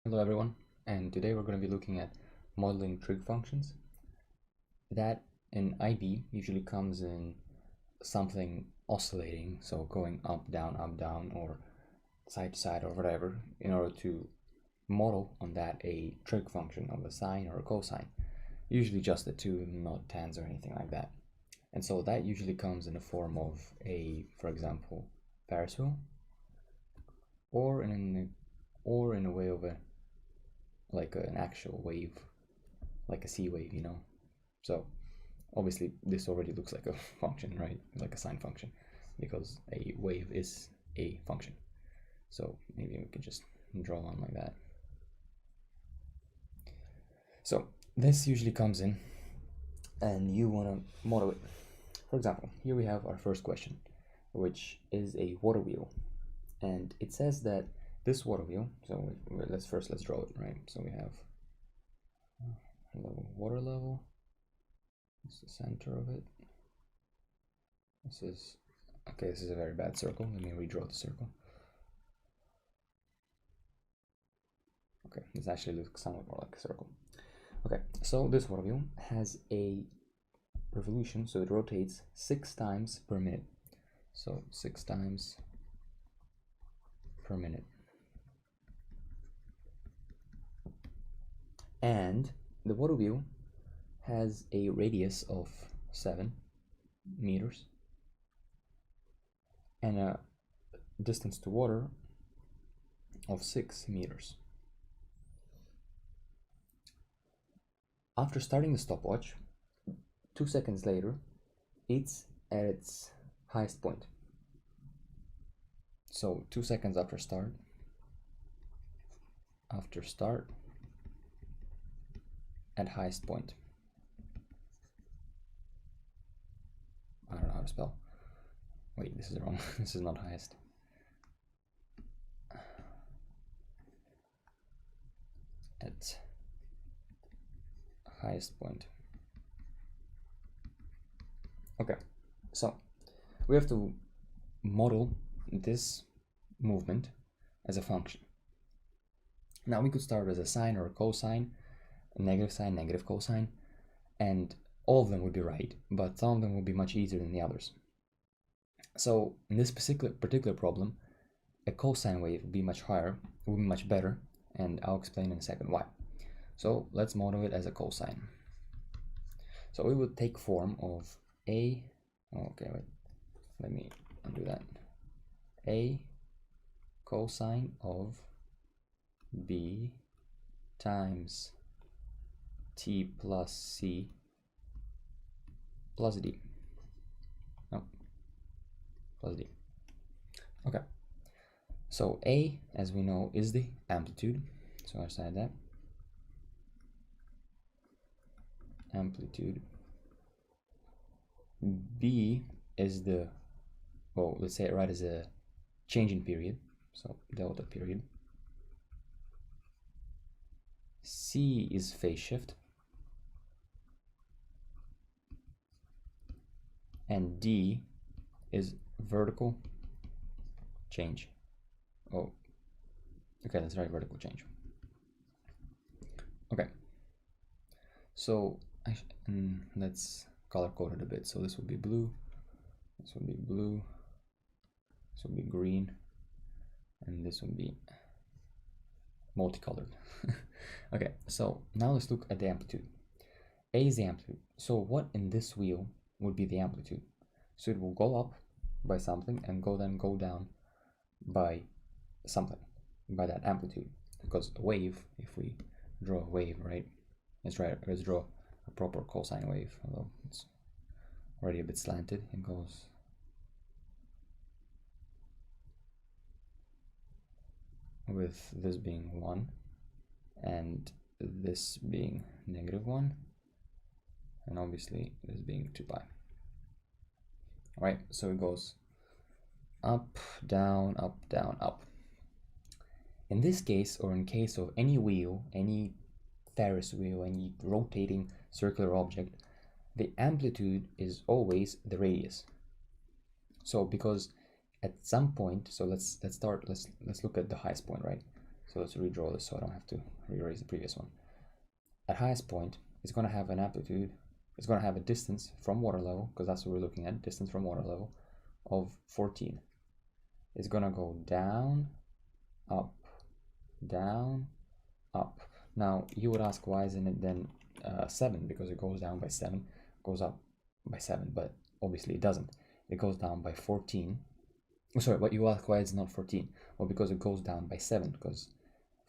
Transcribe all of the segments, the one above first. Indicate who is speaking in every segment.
Speaker 1: Hello everyone, and today we're going to be looking at modeling trig functions. That in IB usually comes in something oscillating, so going up, down, or side to side or whatever, in order to model on that a trig function of a sine or a cosine. Usually just the two, not tans or anything like that. And so that usually comes in the form of for example, Ferris wheel, or in a way of an actual wave, like a sea wave, So obviously this already looks like a function, right? Like a sine function, because a wave is a function. So maybe we can just draw one like that. So this usually comes in and you want to model it. For example, here we have our first question, which is a water wheel. And it says that this water wheel, so let's draw it, right? So we have water level. It's the center of it. This is a very bad circle. Let me redraw the circle. Okay, this actually looks somewhat more like a circle. Okay, so this water wheel has a revolution, so it rotates 6 times per minute. So 6 times per minute. And the water wheel has a radius of 7 meters and a distance to water of 6 meters. After starting the stopwatch, 2 seconds later, it's at its highest point. So 2 seconds after start, at highest point. I don't know how to spell. Wait, this is wrong. This is not highest. At highest point. Okay, so we have to model this movement as a function. Now we could start as a sine or a cosine, a negative sine, negative cosine, and all of them would be right, but some of them would be much easier than the others. So in this particular problem, a cosine wave would be much higher, would be much better, and I'll explain in a second why. So let's model it as a cosine. So it would take form of let me undo that. A cosine of b times t plus c plus d. No, plus d. Okay. So A, as we know, is the amplitude. So I said that. Amplitude. B is the, well, let's say it right as a change in period. So delta period. C is phase shift. And D is vertical change. Oh, okay, that's right, vertical change. Okay, so let's color code it a bit. So this will be blue, this will be blue, this will be green, and this will be multicolored. Okay, so now let's look at the amplitude. A is the amplitude. So what in this wheel would be the amplitude? So it will go up by something and then go down by something, by that amplitude. Because a wave, if we draw a wave, right? Let's draw a proper cosine wave, although it's already a bit slanted. It goes with this being 1 and this being -1, and obviously this being 2 pi. All right, so it goes up, down, up, down, up. In this case, or in case of any wheel, any Ferris wheel, any rotating circular object, the amplitude is always the radius. So because at some point, so let's look at the highest point, right? So let's redraw this so I don't have to re-erase the previous one. At highest point, it's going to have an amplitude, it's going to have a distance from water level, because that's what we're looking at, distance from water level, of 14. It's going to go down, up, down, up. Now, you would ask, why isn't it then 7? Because it goes down by 7, goes up by 7, but obviously it doesn't. It goes down by 14. Oh, sorry, but you ask, why it's not 14? Well, because it goes down by 7, because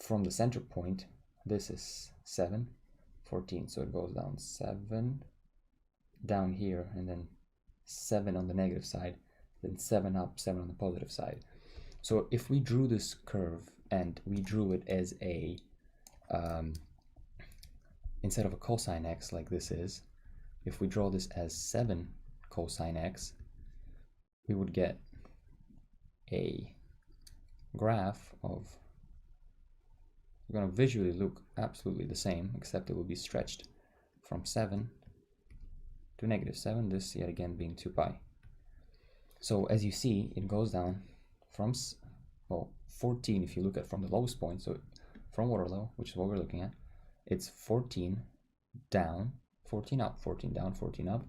Speaker 1: from the center point, this is 7, 14, so it goes down 7, down here, and then 7 on the negative side, then 7 up, 7 on the positive side. So if we drew this curve and we drew it as a instead of a cosine x like this is, if we draw this as 7 cosine x, we would get a graph of, going to visually look absolutely the same, except it will be stretched from 7 to -7, this yet again being 2 pi. So as you see, it goes down from, well, 14 if you look at from the lowest point, so from water level, which is what we're looking at, it's 14 down, 14 up, 14 down, 14 up,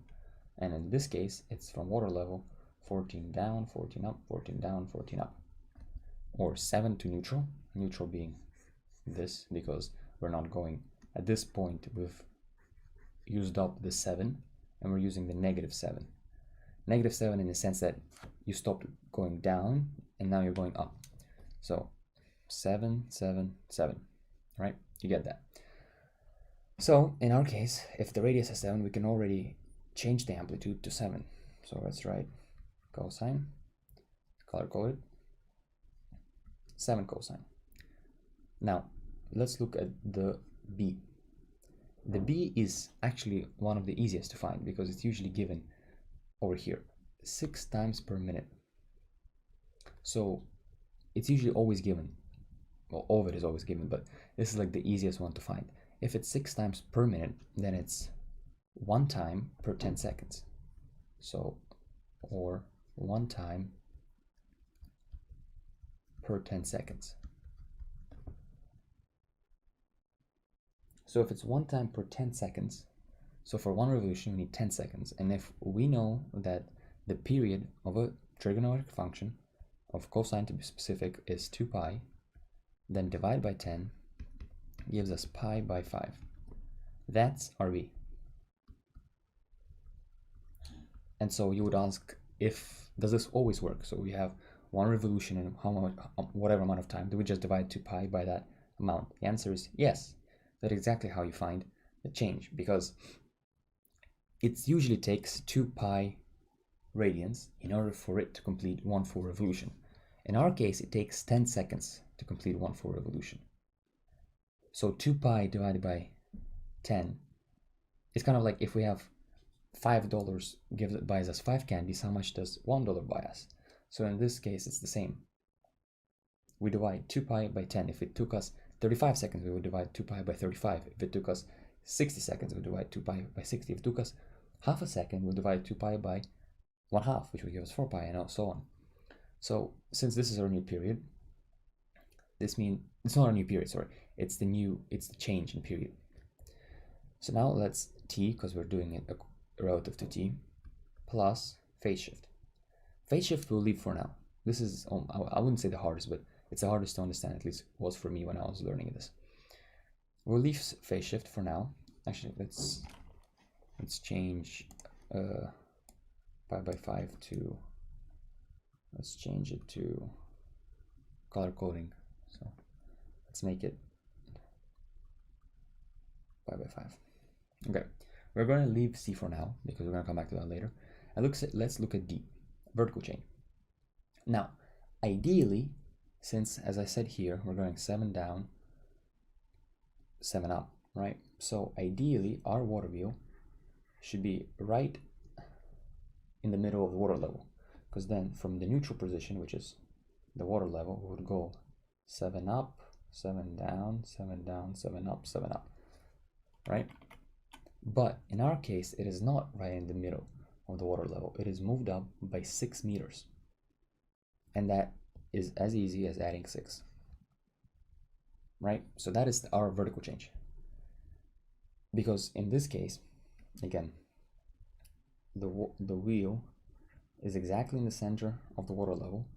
Speaker 1: and in this case, it's from water level, 14 down, 14 up, 14 down, 14 up, or 7 to neutral, neutral being this, because we're not going, at this point we've used up the 7, and we're using the -7. -7 in the sense that you stopped going down, and now you're going up. So 7, 7, 7, right? You get that. So in our case, if the radius is 7, we can already change the amplitude to 7. So let's write cosine, color coded, 7 cosine. Now let's look at the b. The b is actually one of the easiest to find because it's usually given over here, 6 times per minute. So it's usually always given. Well, all of it is always given, but this is like the easiest one to find. If it's 6 times per minute, then it's 1 time per 10 seconds. So, or 1 time per 10 seconds. So if it's 1 time per 10 seconds, so for 1 revolution we need 10 seconds. And if we know that the period of a trigonometric function of cosine to be specific is 2 pi, then divide by 10 gives us pi by 5. That's our b. And so you would ask, if does this always work? So we have 1 revolution in how much, whatever amount of time, do we just divide 2 pi by that amount? The answer is yes. That's exactly how you find the change, because it usually takes 2 pi radians in order for it to complete 1 full revolution. In our case, it takes 10 seconds to complete 1 full revolution. So 2 pi divided by 10, it's kind of like if we have $5 buys us 5 candies, how much does $1 buy us? So in this case, it's the same. We divide 2 pi by 10. If it took us 35 seconds, we would divide 2 pi by 35. If it took us 60 seconds, we would divide 2 pi by 60. If it took us half a second, we'll divide 2 pi by 1/2, which would give us 4 pi, and so on. So since this is our new period, this means it's not a new period, sorry. It's the change in period. So now let's t, because we're doing it relative to t, plus phase shift. Phase shift we'll leave for now. This is, I wouldn't say the hardest, but it's the hardest to understand, at least it was for me when I was learning this. We'll leave phase shift for now. Actually, let's change pi by 5 to, let's change it to color coding. So let's make it pi by 5. Okay, we're going to leave C for now because we're going to come back to that later. And let's look at D, vertical chain. Now, ideally, since as I said here, we're going 7 down, 7 up, right? So ideally, our water wheel should be right in the middle of the water level, because then from the neutral position, which is the water level, we would go 7 up, 7 down, 7 down, 7 up, 7 up, right? But in our case, it is not right in the middle of the water level. It is moved up by 6 meters. And that is as easy as adding 6. right? So that is our vertical change. Because in this case, again, the wheel is exactly in the center of the water level,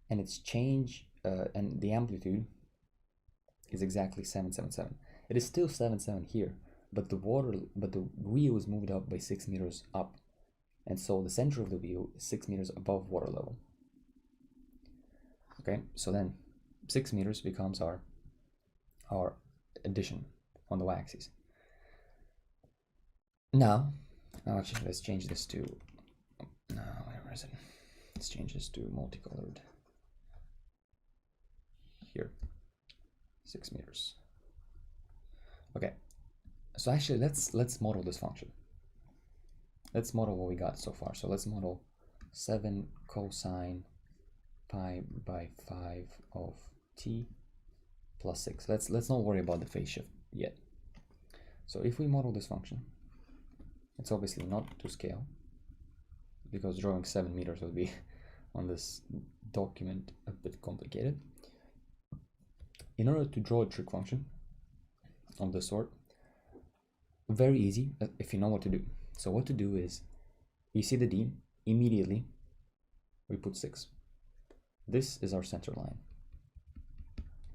Speaker 1: and its change and the amplitude is exactly 777. It is still 77 here, but the wheel is moved up by 6 meters up, and so the center of the wheel is 6 meters above water level. Okay, so then 6 meters becomes our addition on the y-axis. Now actually, let's change this to where is it? Let's change this to multicolored. Here, 6 meters. Okay, so actually let's model this function. Let's model what we got so far. So let's model 7 cosine pi by 5 of t plus 6. Let's not worry about the phase shift yet. So if we model this function, it's obviously not to scale, because drawing 7 meters would be on this document a bit complicated. In order to draw a trig function of this sort, very easy if you know what to do. So what to do is, you see the d, immediately we put 6. This is our center line.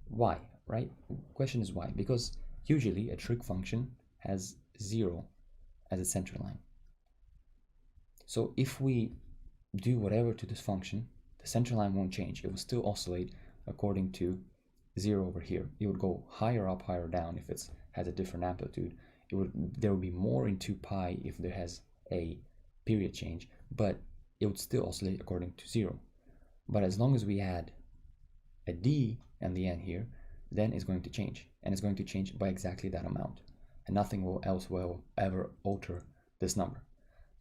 Speaker 1: Why, right? Question is why? Because usually a trig function has 0 as a center line. So if we do whatever to this function, the center line won't change. It will still oscillate according to 0 over here. It would go higher up, higher down if it has a different amplitude. There would be more in 2 pi if there has a period change, but it would still oscillate according to 0. But as long as we add a d and the n here, then it's going to change, and it's going to change by exactly that amount, and nothing else will ever alter this number.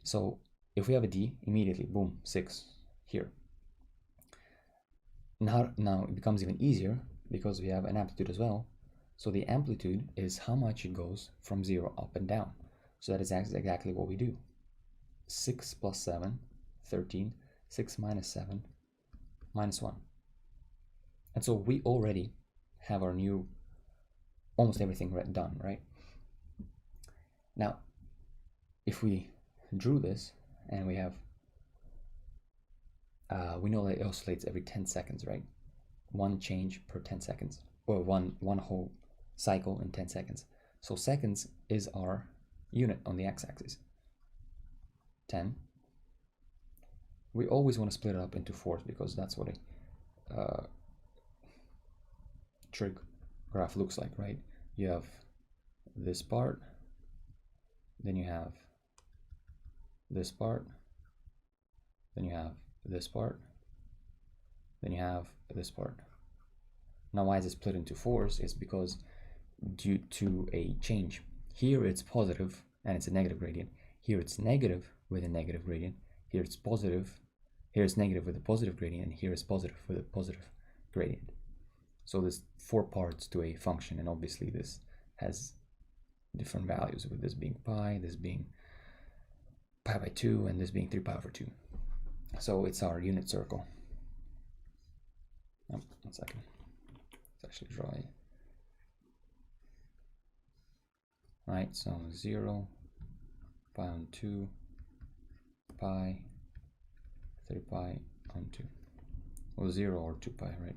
Speaker 1: So if we have a d, immediately, boom, 6 here. Now it becomes even easier because we have an amplitude as well. So the amplitude is how much it goes from 0 up and down. So that is exactly what we do. 6 plus 7, 13, 6 minus 7, minus 1. And so we already have our new, almost everything done, right? Now, if we drew this, and we have, we know that it oscillates every 10 seconds, right? One change per 10 seconds, or one whole cycle in 10 seconds. So seconds is our unit on the x-axis. 10. We always want to split it up into fours because that's what a trig graph looks like, right? You have this part, then you have this part, then you have this part, then you have this part. Now why is it split into fours? It's because due to a change. Here it's positive and it's a negative gradient. Here it's negative with a negative gradient. Here it's positive. Here it's negative with a positive gradient, and here is positive with a positive gradient. So there's 4 parts to a function, and obviously this has different values, with this being pi, this being pi by 2, and this being 3 pi over 2. So it's our unit circle. Oh, 1 second. Let's actually draw it. Right, so 0, pi on 2, pi, 3 pi on 2. Or 0 or 2 pi, right?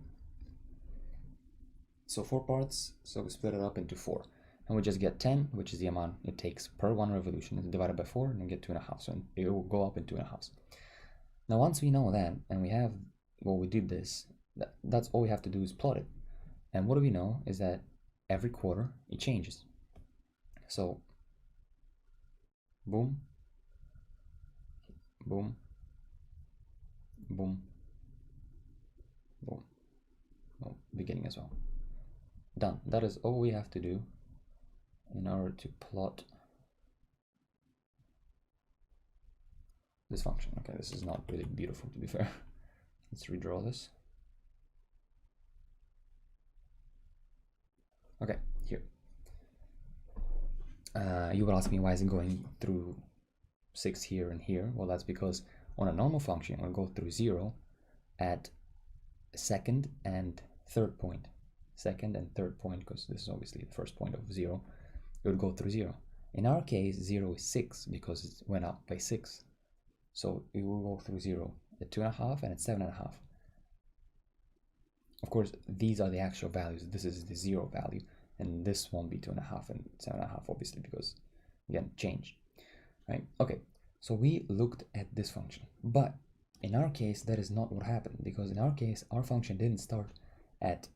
Speaker 1: So 4 parts, so we split it up into 4. And we just get 10, which is the amount it takes per 1 revolution, and divided by 4, and then get 2.5. So it will go up in 2.5. Now once we know that, and we have, well, we did this, that's all we have to do is plot it. And what do we know is that every quarter it changes. So boom, boom, boom, boom. Oh, beginning as well. Done. That is all we have to do in order to plot this function. Okay, this is not really beautiful, to be fair. Let's redraw this. Okay, here. You will ask me, why is it going through 6 here and here? Well, that's because on a normal function, it will go through 0 at second and third point. second and third point, because this is obviously the first point of 0, it would go through 0. In our case, 0 is 6 because it went up by 6. So it will go through 0 at 2.5 and at 7.5. Of course, these are the actual values. This is the 0 value, and this won't be 2.5 and 7.5, obviously, because again, change, right? Okay, so we looked at this function, but in our case, that is not what happened, because in our case, our function didn't start at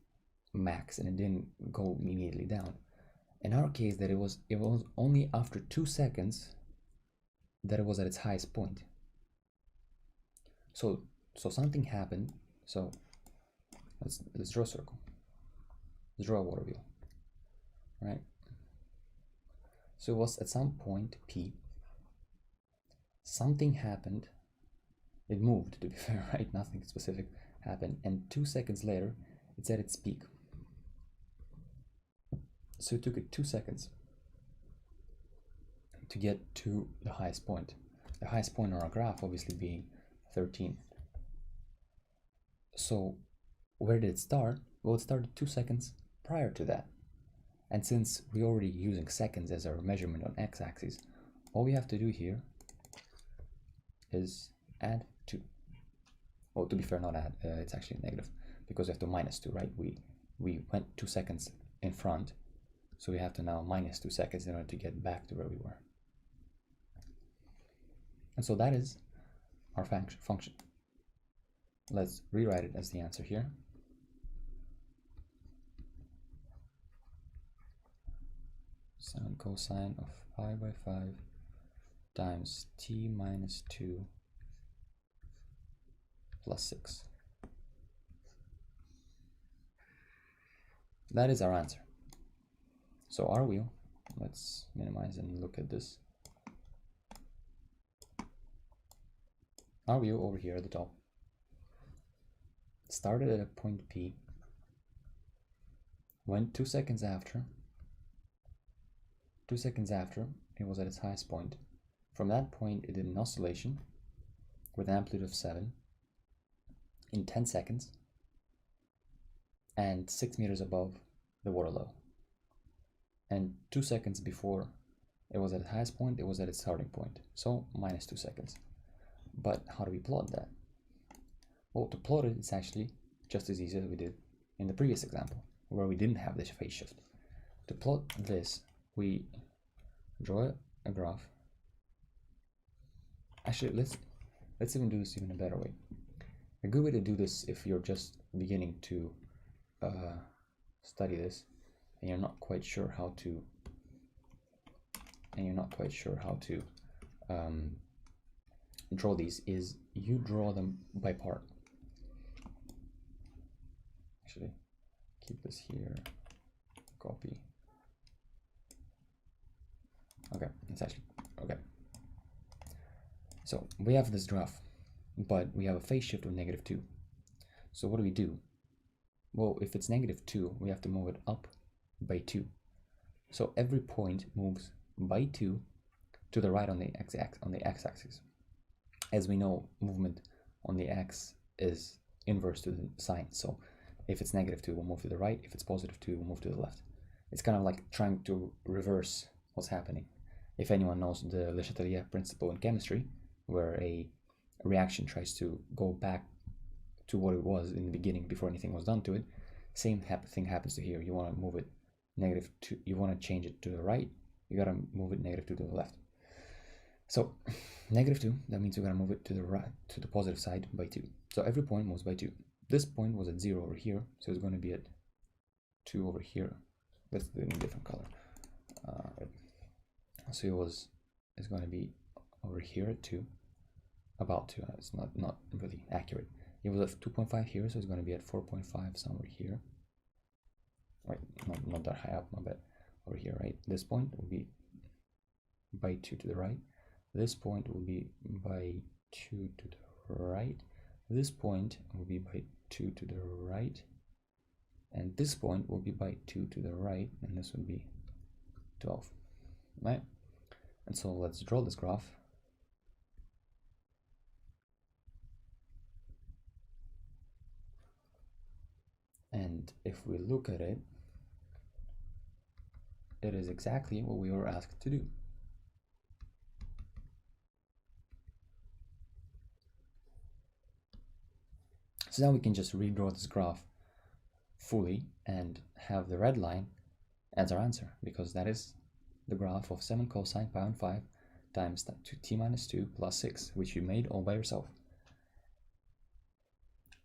Speaker 1: max and it didn't go immediately down. In our case, that it was only after 2 seconds that it was at its highest point. So something happened. So let's draw a circle. Let's draw a water wheel, right? So it was at some point P, something happened. It moved, to be fair, right? Nothing specific happened, and 2 seconds later, it's at its peak. So it took it 2 seconds to get to the highest point. The highest point on our graph, obviously, being 13. So where did it start? Well, it started 2 seconds prior to that. And since we're already using seconds as our measurement on x-axis, all we have to do here is add 2. Well, to be fair, not add, it's actually negative, because we have to minus 2, right? We went 2 seconds in front, so we have to now minus 2 seconds in order to get back to where we were. And so that is our function. Let's rewrite it as the answer here. Sine cosine of pi by 5 times t minus 2 plus 6. That is our answer. So our wheel, let's minimize and look at this. Our wheel over here at the top started at a point P, went 2 seconds after. 2 seconds after, it was at its highest point. From that point, it did an oscillation with an amplitude of 7 in 10 seconds and 6 meters above the water level. And 2 seconds before it was at its highest point, it was at its starting point. So minus 2 seconds. But how do we plot that? Well, to plot it, it's actually just as easy as we did in the previous example, where we didn't have this phase shift. To plot this, we draw a graph. Actually, let's even do this even a better way. A good way to do this, if you're just beginning to study this and you're not quite sure how to draw these, is you draw them by part. Actually, keep this here, copy. Okay, it's actually okay. So we have this graph, but we have a phase shift of -2. So what do? Well, if it's -2, we have to move it up by 2. So every point moves by 2 to the right on the x-axis. As we know, movement on the x is inverse to the sign. So if it's -2, we'll move to the right. If it's +2, we'll move to the left. It's kind of like trying to reverse what's happening. If anyone knows the Le Chatelier principle in chemistry, where a reaction tries to go back to what it was in the beginning before anything was done to it, same thing happens to here. You want to move it -2, you want to change it to the right, you got to move it -2 to the left. So -2, that means you got to move it to the right, to the positive side by 2. So every point moves by 2. This point was at 0 over here, so it's going to be at 2 over here. Let's do it in a different color. So it's going to be over here at 2, about 2. It's not really accurate. It was at 2.5 here, so it's going to be at 4.5 somewhere here. Right, not that high up, my bad. Over here, right? This point will be by 2 to the right. This point will be by 2 to the right. This point will be by 2 to the right. And this point will be by 2 to the right, and this will be 12, right? And so let's draw this graph. And And if we look at it, it is exactly what we were asked to do. So now we can just redraw this graph fully and have the red line as our answer, because that is the graph of 7 cosine pi on 5 times t minus 2 plus 6, which you made all by yourself.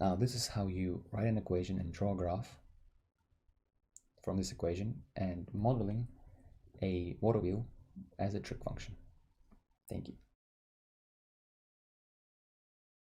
Speaker 1: Now this is how you write an equation and draw a graph from this equation, and modeling a water wheel as a trig function. Thank you.